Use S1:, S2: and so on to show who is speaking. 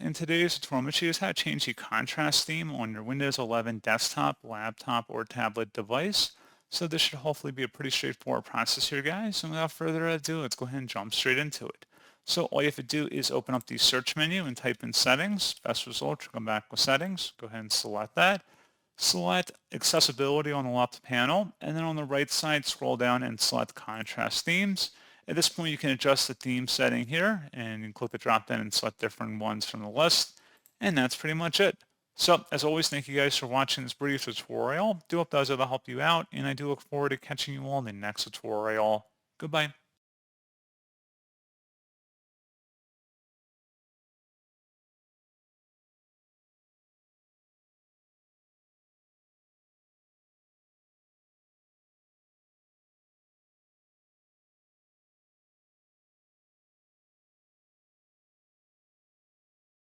S1: In today's tutorial, I'm going to show you how to change the contrast theme on your Windows 11 desktop, laptop, or tablet device. So this should hopefully be a pretty straightforward process here, guys. And without further ado, let's go ahead and jump straight into it. So all you have to do is open up the search menu and type in settings. Best result, you'll come back with settings. Go ahead and select that. Select accessibility on the left panel, and then on the right side, scroll down and select contrast themes. At this point, you can adjust the theme setting here, and you can click the drop down and select different ones from the list. And that's pretty much it. So, as always, thank you guys for watching this brief tutorial. Do hope that was able to help you out, and I do look forward to catching you all in the next tutorial. Goodbye.